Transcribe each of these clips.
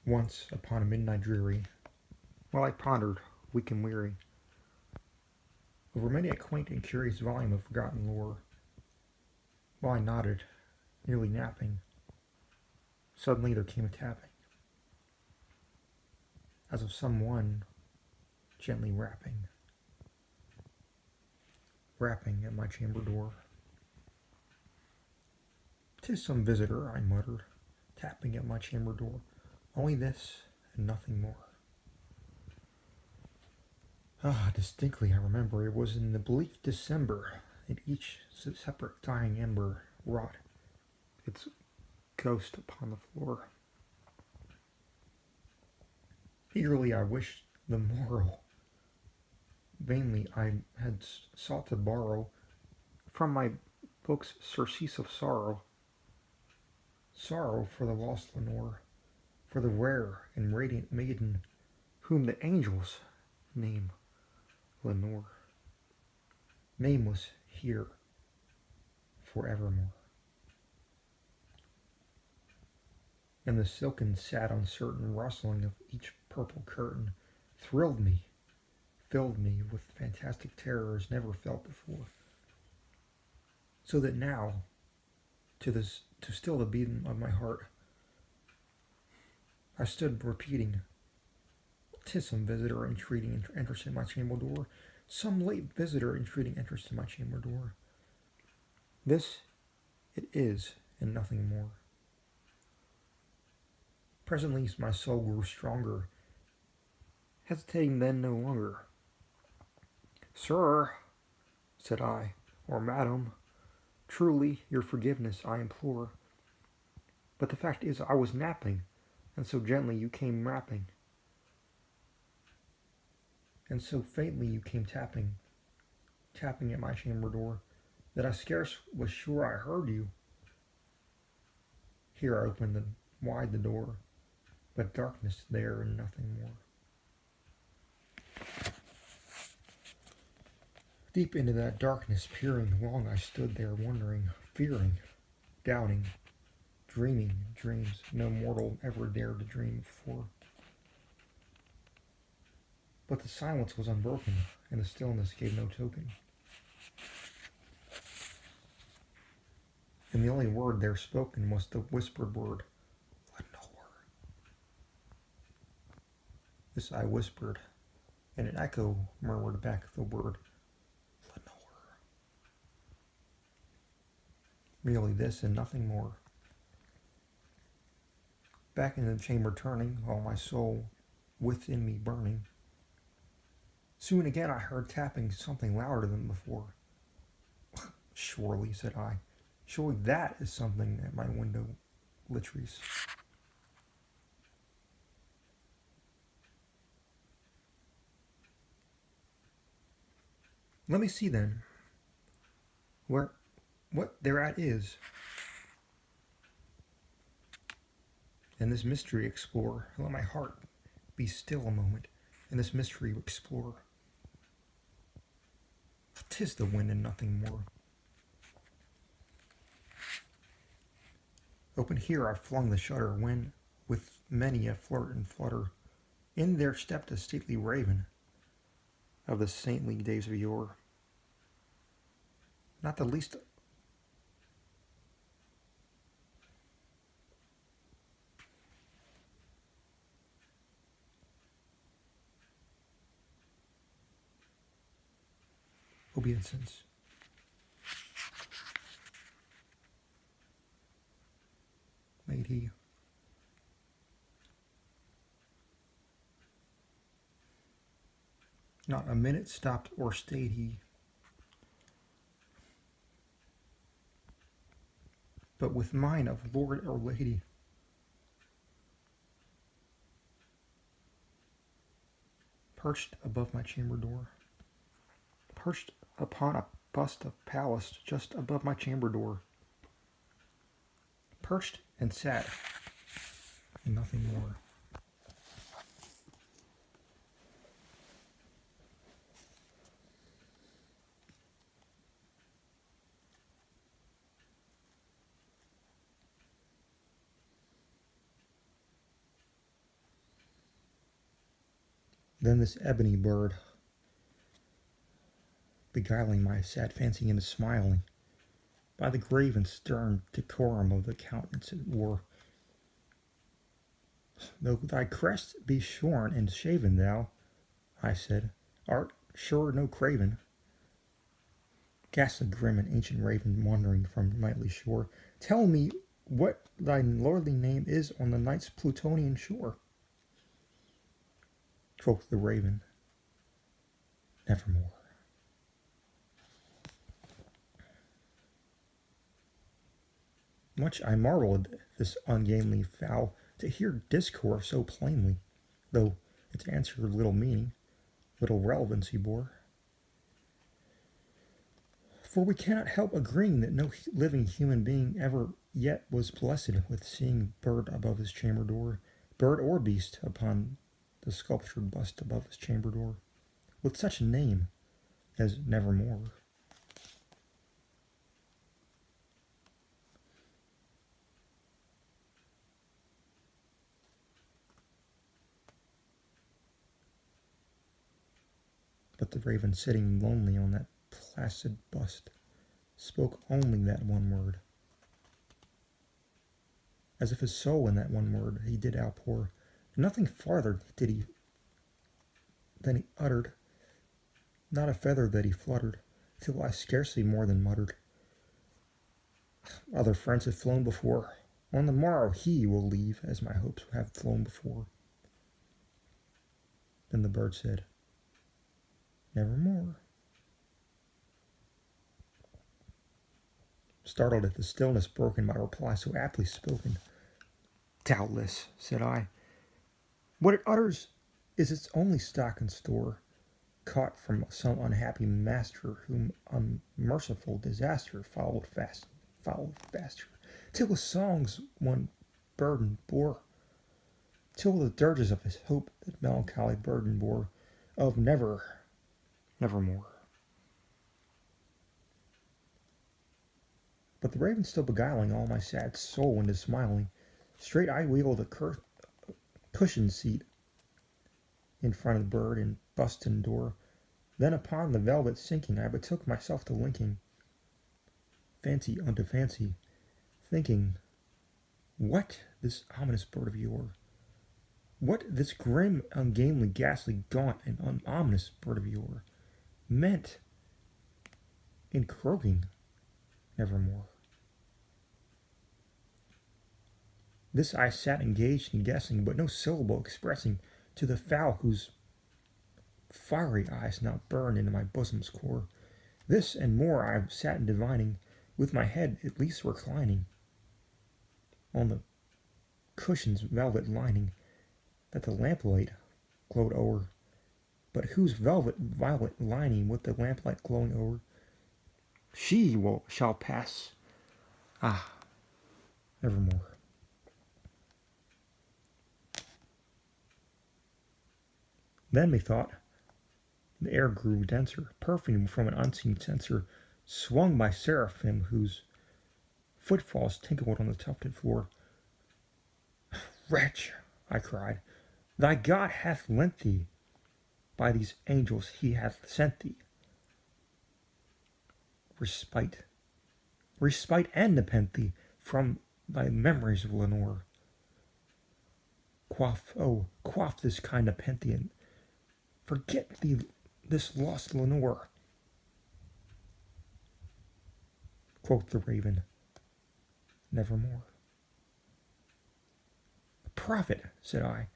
Once, upon a midnight dreary, while I pondered, weak and weary, over many a quaint and curious volume of forgotten lore, while I nodded, nearly napping, suddenly there came a tapping, as of someone gently rapping at my chamber door. "'Tis some visitor," I muttered, tapping at my chamber door. "Only this, and nothing more." Distinctly I remember it was in the bleak December that each separate dying ember wrought its ghost upon the floor. Eagerly I wished the morrow. Vainly I had sought to borrow from my book's surcease of sorrow for the lost Lenore, for the rare and radiant maiden whom the angels name Lenore. Name was here forevermore. And the silken, sad, uncertain rustling of each purple curtain thrilled me, filled me with fantastic terrors never felt before. So that now, to still the beating of my heart, I stood repeating, "'Tis some visitor entreating entrance in my chamber door, some late visitor entreating entrance to my chamber door. This it is, and nothing more." Presently my soul grew stronger, hesitating then no longer. "Sir," said I, "or madam, truly your forgiveness I implore. But the fact is I was napping, and so gently you came rapping, and so faintly you came tapping at my chamber door, that I scarce was sure I heard you." Here I opened wide the door, but darkness there and nothing more. Deep into that darkness peering, long I stood there wondering, fearing, doubting, dreaming dreams no mortal ever dared to dream before. But the silence was unbroken, and the stillness gave no token. And the only word there spoken was the whispered word, "Lenore." This I whispered, and an echo murmured back the word, "Lenore." Merely this and nothing more. Back in the chamber turning, all my soul within me burning. Soon again I heard tapping something louder than before. "Surely," said I, "surely that is something at my window Littries." "Let me see then, what thereat is, and this mystery explore. Let my heart be still a moment, and this mystery explore. 'Tis the wind and nothing more." Open here I flung the shutter, when, with many a flirt and flutter, in there stepped a stately raven of the saintly days of yore. Not the least obeisance. Made he. Not a minute stopped or stayed he, but with mine of lord or lady, perched above my chamber door, perched upon a bust of Pallas just above my chamber door, perched and sat, and nothing more. Then this ebony bird, beguiling my sad fancy into smiling, by the grave and stern decorum of the countenance it wore, though thy crest be shorn and shaven, thou, I said, art sure no craven. Ghastly grim and ancient raven wandering from nightly shore, tell me what thy lordly name is on the night's Plutonian shore. Quoth the raven, nevermore. Much I marvelled this ungainly fowl to hear discourse so plainly, though its answer little meaning, little relevancy bore. For we cannot help agreeing that no living human being ever yet was blessed with seeing bird above his chamber door, bird or beast upon the sculptured bust above his chamber door, with such a name as nevermore. But the raven sitting lonely on that placid bust spoke only that one word, as if his soul in that one word he did outpour. Nothing farther did he than he uttered, not a feather that he fluttered, till I scarcely more than muttered, other friends have flown before, on the morrow he will leave as my hopes have flown before. Then the bird said, nevermore. Startled at the stillness broken by a reply so aptly spoken, doubtless, said I, what it utters is its only stock and store, caught from some unhappy master whom unmerciful disaster followed faster, till the songs one burden bore, till the dirges of his hope that melancholy burden bore, of nevermore. But the raven still beguiling all my sad soul into smiling, straight I wheeled a cushioned seat in front of the bird and bust and door. Then upon the velvet sinking, I betook myself to linking fancy unto fancy, thinking, what this ominous bird of yore, what this grim, ungainly, ghastly, gaunt, and ominous bird of yore meant in croaking nevermore. This I sat engaged in guessing, but no syllable expressing to the fowl whose fiery eyes now burned into my bosom's core. This and more I sat in divining, with my head at least reclining on the cushion's velvet lining, that the lamplight glowed o'er, but whose velvet violet lining with the lamplight glowing o'er, shall pass, nevermore. Then methought the air grew denser, perfumed from an unseen censer, swung by seraphim whose footfalls tinkled on the tufted floor. Wretch, I cried, thy God hath lent thee, by these angels he hath sent thee respite and nepenthe from thy memories of Lenore. Quaff this kind nepenthe, and forget thee this lost Lenore. Quoth the raven, nevermore. Prophet, said I,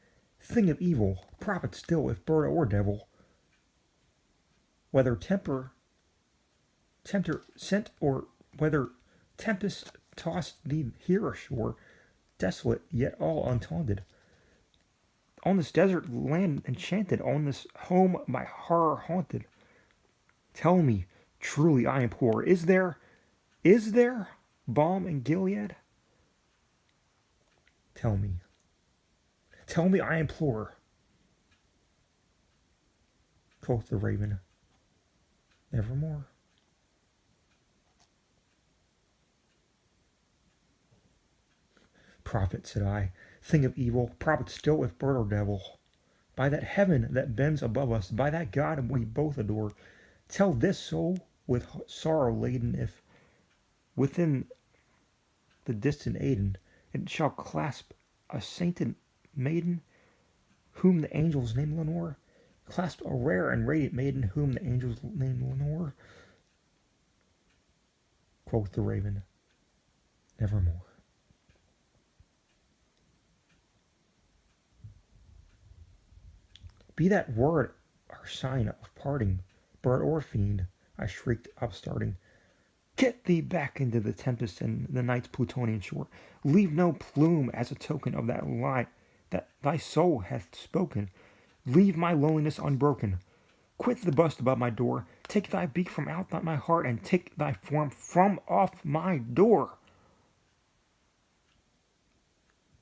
thing of evil, prophet still if bird or devil, whether tempter sent or whether tempest tossed thee here ashore, desolate yet all untaunted, on this desert land enchanted, on this home by horror haunted. Tell me, truly I implore, is there balm in Gilead? Tell me, I implore. Quoth the raven, nevermore. Prophet, said I, thing of evil, prophet still if bird or devil, by that heaven that bends above us, by that God we both adore. Tell this soul with sorrow laden if within the distant Aidenn it shall clasp a sainted maiden whom the angels name Lenore, clasp a rare and radiant maiden whom the angels name Lenore. Quoth the raven, nevermore. Be that word our sign of parting, bird or fiend, I shrieked, upstarting. Get thee back into the tempest and the night's Plutonian shore. Leave no plume as a token of that lie that thy soul hath spoken. Leave my loneliness unbroken. Quit the bust above my door. Take thy beak from out my heart, and take thy form from off my door.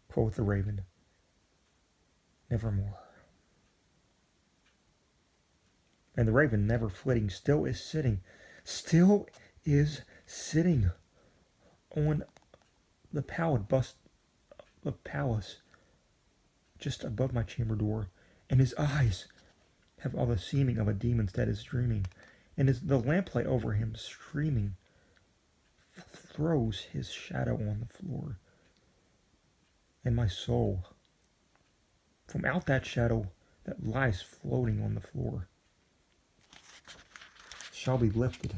Quoth the raven, nevermore. And the raven, never flitting, still is sitting on the pallid bust of Pallas, just above my chamber door, and his eyes have all the seeming of a demon's that is dreaming, and as the lamplight over him streaming throws his shadow on the floor, and my soul, from out that shadow that lies floating on the floor, shall be lifted